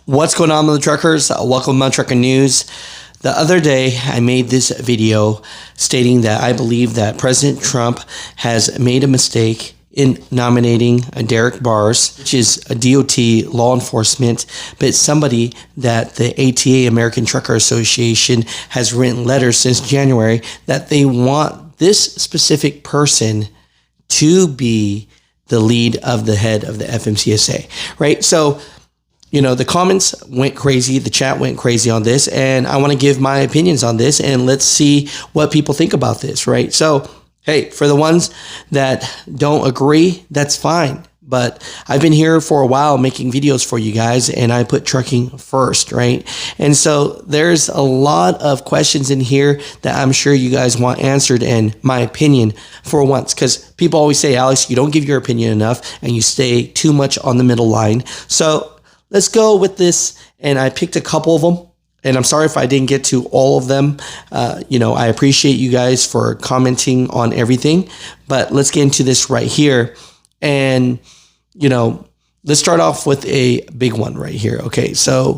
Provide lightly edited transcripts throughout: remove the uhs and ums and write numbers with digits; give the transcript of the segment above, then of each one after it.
What's going on, Mutha truckers? Welcome to muthatruckernews. The other day, I made this video stating that I believe that President Trump has made a mistake in nominating Derek Bars, which is a DOT law enforcement, but somebody that the ATA, American Trucker Association, has written letters since January that they want this specific person to be the lead of the head of the FMCSA, right? So, you know, the comments went crazy, the chat went crazy on this, and I want to give my opinions on this, and let's see what people think about this, right? So, hey, for the ones that don't agree, that's fine. But I've been here for a while making videos for you guys, and I put trucking first, right? And so there's a lot of questions in here that I'm sure you guys want answered, and my opinion for once, because people always say, Alex, you don't give your opinion enough, and you stay too much on the middle line. So let's go with this, and I picked a couple of them, and I'm sorry if I didn't get to all of them. I appreciate you guys for commenting on everything, but let's get into this right here. And, let's start off with a big one right here. Okay, so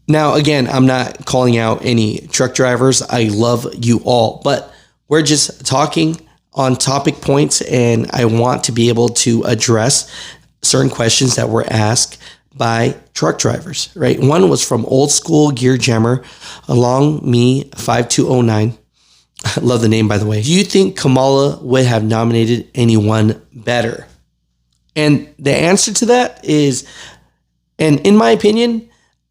now, again, I'm not calling out any truck drivers. I love you all, but we're just talking on topic points, and I want to be able to address certain questions that were asked by truck drivers, right? One was from Old School Gear Jammer, along me 5209. I love the name, by the way. Do you think Kamala would have nominated anyone better? And the answer to that is, and in my opinion,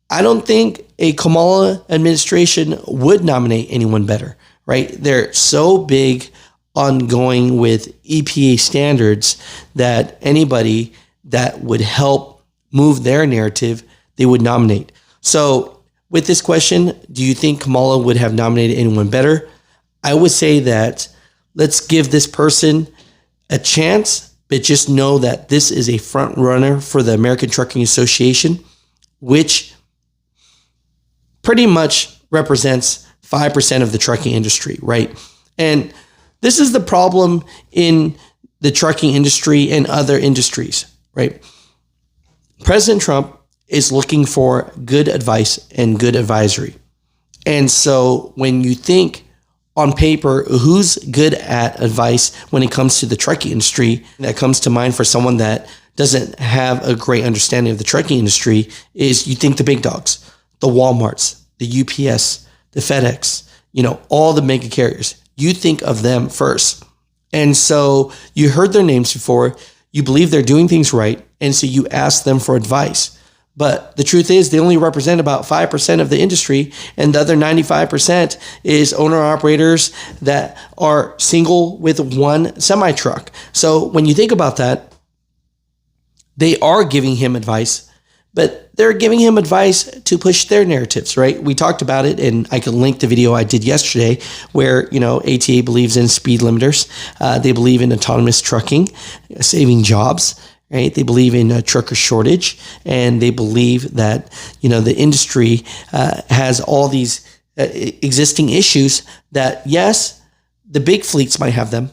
I don't think a Kamala administration would nominate anyone better, right? They're so big on going with EPA standards that anybody that would help move their narrative, they would nominate. So with this question, do you think Kamala would have nominated anyone better? I would say that let's give this person a chance, but just know that this is a front runner for the American Trucking Association, which pretty much represents 5% of the trucking industry, right? And this is the problem in the trucking industry and other industries, right? President Trump is looking for good advice and good advisory. And so when you think on paper, who's good at advice when it comes to the trucking industry, that comes to mind for someone that doesn't have a great understanding of the trucking industry is you think the big dogs, the Walmarts, the UPS, the FedEx, all the mega carriers. You think of them first. And so you heard their names before, you believe they're doing things right, and so you ask them for advice. But the truth is they only represent about 5% of the industry, and the other 95% is owner-operators that are single with one semi-truck. So when you think about that, they are giving him advice, but they're giving him advice to push their narratives, right? We talked about it, and I can link the video I did yesterday where, ATA believes in speed limiters. They believe in autonomous trucking, saving jobs, right? They believe in a trucker shortage, and they believe that, the industry has all these existing issues that, yes, the big fleets might have them,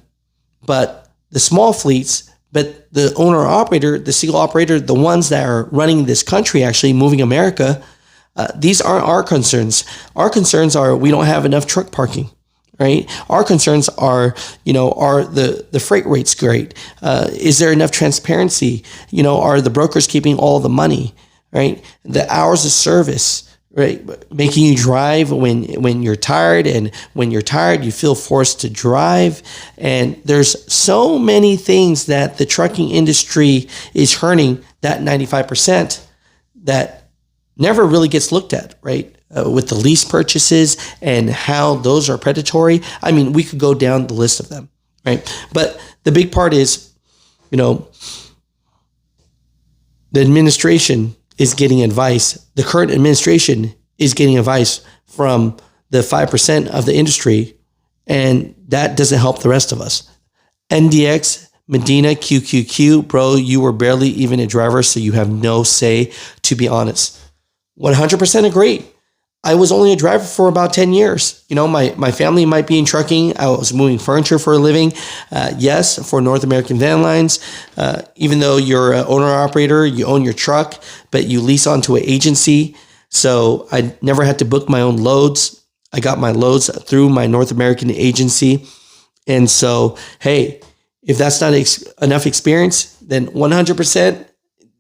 but the small fleets, but the owner-operator, the single operator, the ones that are running this country, actually moving America, these aren't our concerns. Our concerns are we don't have enough truck parking, right? Our concerns are, are the freight rates great? Is there enough transparency? Are the brokers keeping all the money, right? The hours of service, right? Making you drive when you're tired, and when you're tired, you feel forced to drive. And there's so many things that the trucking industry is hurting, that 95%, that never really gets looked at, right? With the lease purchases and how those are predatory. I mean, we could go down the list of them, right? But the big part is, the administration is getting advice. The current administration is getting advice from the 5% of the industry, and that doesn't help the rest of us. NDX, Medina, QQQ, bro, you were barely even a driver, so you have no say, to be honest. 100% agree. I was only a driver for about 10 years. You know, my family might be in trucking. I was moving furniture for a living. Yes, for North American Van Lines. Even though you're an owner-operator, you own your truck, but you lease onto an agency. So I never had to book my own loads. I got my loads through my North American agency. And so, hey, if that's not enough experience, then 100%,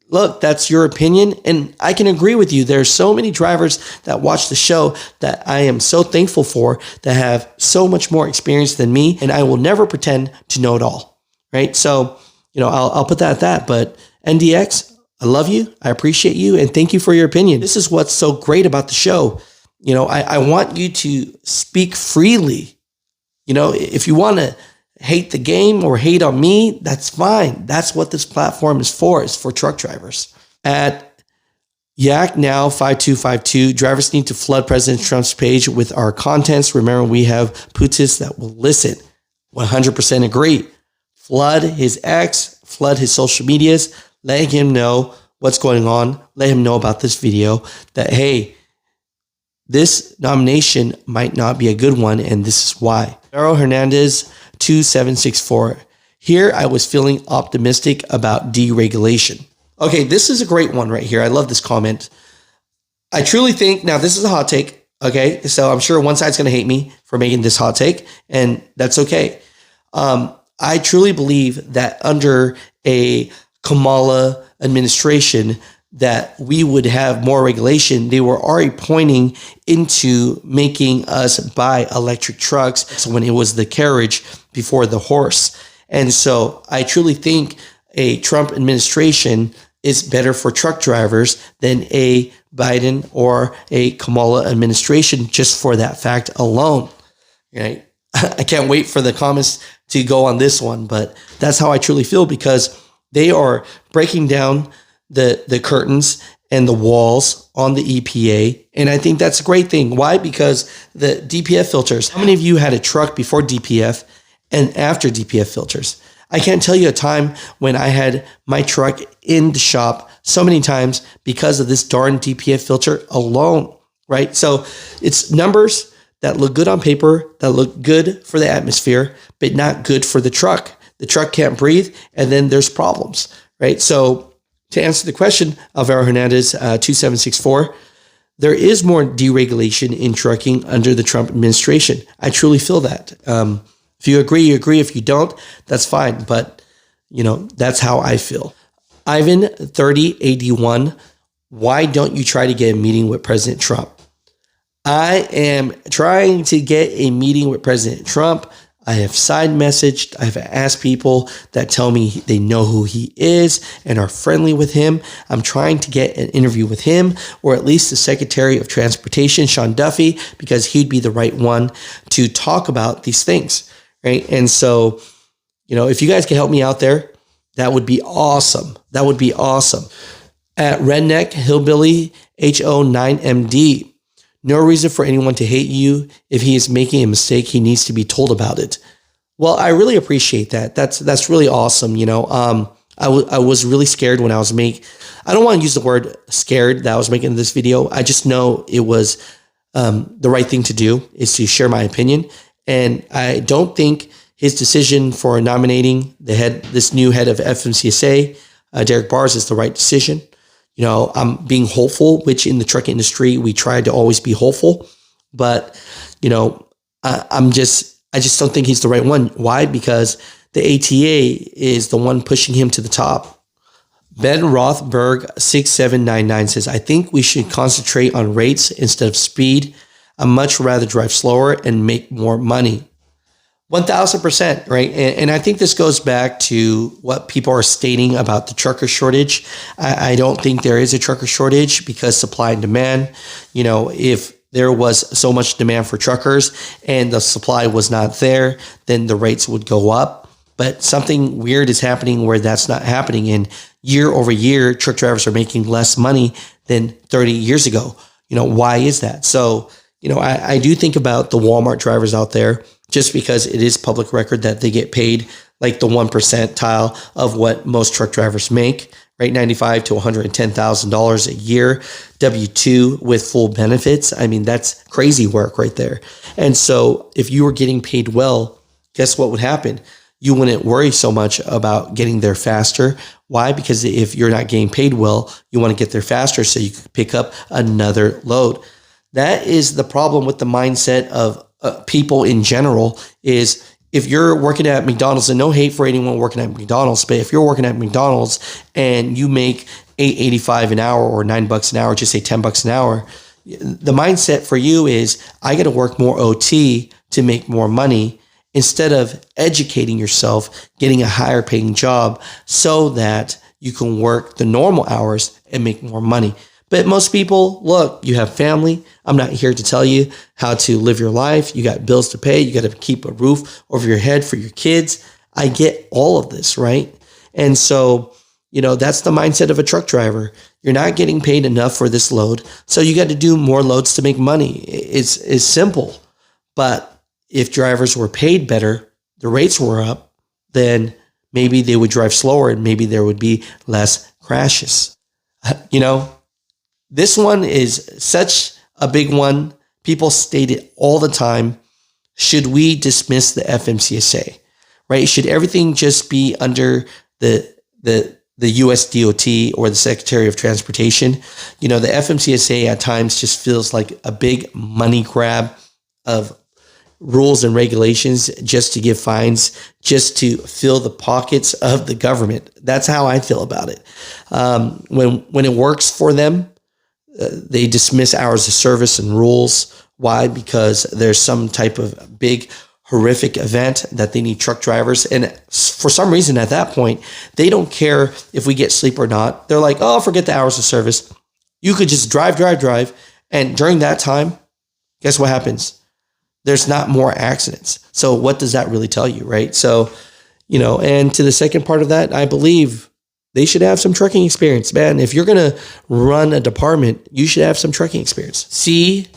look, that's your opinion. And I can agree with you. There's so many drivers that watch the show that I am so thankful for that have so much more experience than me. And I will never pretend to know it all. Right. So, you know, I'll put that at that. But NDX, I love you. I appreciate you. And thank you for your opinion. This is what's so great about the show. You know, I want you to speak freely. You know, if you want to hate the game or hate on me, that's fine. That's what this platform is for truck drivers. At Yak Now 5252, drivers need to flood President Trump's page with our contents. Remember, we have putis that will listen. 100% agree. Flood his X, flood his social medias, let him know what's going on. Let him know about this video that, hey, this nomination might not be a good one, and this is why. Darrell Hernandez 2764. Here, I was feeling optimistic about deregulation. Okay, this is a great one right here. I love this comment. I truly think, now this is a hot take, okay? So I'm sure one side's going to hate me for making this hot take, and that's okay. I truly believe that under a Kamala administration, that we would have more regulation. They were already pointing into making us buy electric trucks when it was the carriage before the horse. And so I truly think a Trump administration is better for truck drivers than a Biden or a Kamala administration, just for that fact alone. Right? I can't wait for the comments to go on this one, but that's how I truly feel, because they are breaking down the curtains and the walls on the EPA. And I think that's a great thing. Why? Because the DPF filters, how many of you had a truck before DPF and after DPF filters? I can't tell you a time when I had my truck in the shop so many times because of this darn DPF filter alone, right? So it's numbers that look good on paper, that look good for the atmosphere, but not good for the truck. The truck can't breathe, and then there's problems, right? So to answer the question, Alvaro Hernandez, 2764, there is more deregulation in trucking under the Trump administration. I truly feel that. If you agree, you agree. If you don't, that's fine. But, you know, that's how I feel. Ivan, 3081, why don't you try to get a meeting with President Trump? I am trying to get a meeting with President Trump. I have side messaged. I've asked people that tell me they know who he is and are friendly with him. I'm trying to get an interview with him, or at least the Secretary of Transportation, Sean Duffy, because he'd be the right one to talk about these things, right? And so, you know, if you guys can help me out there, that would be awesome. That would be awesome. At Redneck Hillbilly HO9MD, no reason for anyone to hate you. If he is making a mistake, he needs to be told about it. Well, I really appreciate that. That's really awesome. You know, I was really scared when I was I don't want to use the word scared that I was making this video. I just know it was the right thing to do, is to share my opinion. And I don't think his decision for nominating this new head of FMCSA, Derek Bars, is the right decision. You know, I'm being hopeful, which in the truck industry, we try to always be hopeful. But, you know, I just don't think he's the right one. Why? Because the ATA is the one pushing him to the top. Ben Rothberg 6799 says, I think we should concentrate on rates instead of speed. I'd much rather drive slower and make more money. 1000%, right? And I think this goes back to what people are stating about the trucker shortage. I don't think there is a trucker shortage, because supply and demand. You know, if there was so much demand for truckers and the supply was not there, then the rates would go up. But something weird is happening where that's not happening. And year over year, truck drivers are making less money than 30 years ago. You know, why is that? So, you know, I do think about the Walmart drivers out there, just because it is public record that they get paid like the 1 percentile of what most truck drivers make, right? $95,000 to $110,000 a year, W-2 with full benefits. I mean, that's crazy work right there. And so if you were getting paid well, guess what would happen? You wouldn't worry so much about getting there faster. Why? Because if you're not getting paid well, you want to get there faster so you can pick up another load. That is the problem with the mindset of people in general. Is if you're working at McDonald's, and no hate for anyone working at McDonald's, but if you're working at McDonald's and you make $8.85 an hour or $9 an hour, just say $10 an hour, the mindset for you is I got to work more OT to make more money, instead of educating yourself, getting a higher paying job so that you can work the normal hours and make more money. But most people, look, you have family. I'm not here to tell you how to live your life. You got bills to pay. You got to keep a roof over your head for your kids. I get all of this, right? And so, that's the mindset of a truck driver. You're not getting paid enough for this load, so you got to do more loads to make money. It's simple. But if drivers were paid better, the rates were up, then maybe they would drive slower and maybe there would be less crashes. This one is such a big one. People state it all the time. Should we dismiss the FMCSA, right? Should everything just be under the US DOT or the Secretary of Transportation? The FMCSA at times just feels like a big money grab of rules and regulations just to give fines, just to fill the pockets of the government. That's how I feel about it. When it works for them, they dismiss hours of service and rules. Why? Because there's some type of big horrific event that they need truck drivers. And for some reason at that point, they don't care if we get sleep or not. They're like, oh, forget the hours of service. You could just drive. And during that time, guess what happens? There's not more accidents. So what does that really tell you, right? So, and to the second part of that, I believe they should have some trucking experience, man. If you're going to run a department, you should have some trucking experience. C-W-H.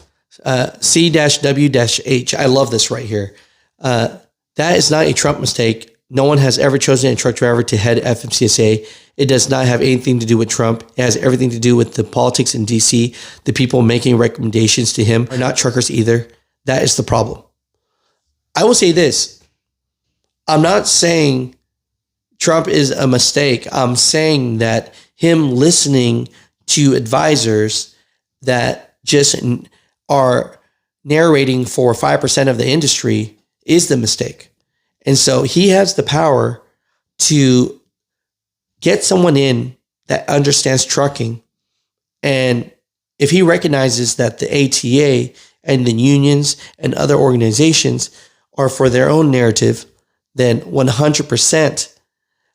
I love this right here. That is not a Trump mistake. No one has ever chosen a truck driver to head FMCSA. It does not have anything to do with Trump. It has everything to do with the politics in DC. The people making recommendations to him are not truckers either. That is the problem. I will say this. I'm not saying Trump is a mistake. I'm saying that him listening to advisors that just are narrating for 5% of the industry is the mistake. And so he has the power to get someone in that understands trucking. And if he recognizes that the ATA and the unions and other organizations are for their own narrative, then 100%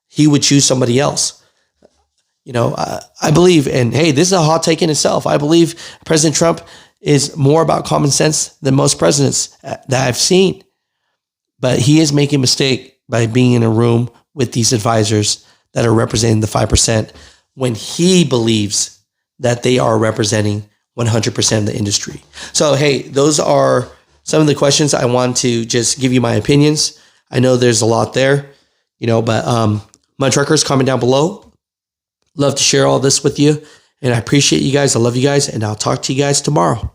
he would choose somebody else. I believe, and hey, this is a hot take in itself. I believe President Trump is more about common sense than most presidents that I've seen. But he is making a mistake by being in a room with these advisors that are representing the 5% when he believes that they are representing 100% of the industry. So, hey, those are some of the questions. I want to just give you my opinions. I know there's a lot there, but my truckers, comment down below. Love to share all this with you. And I appreciate you guys. I love you guys. And I'll talk to you guys tomorrow.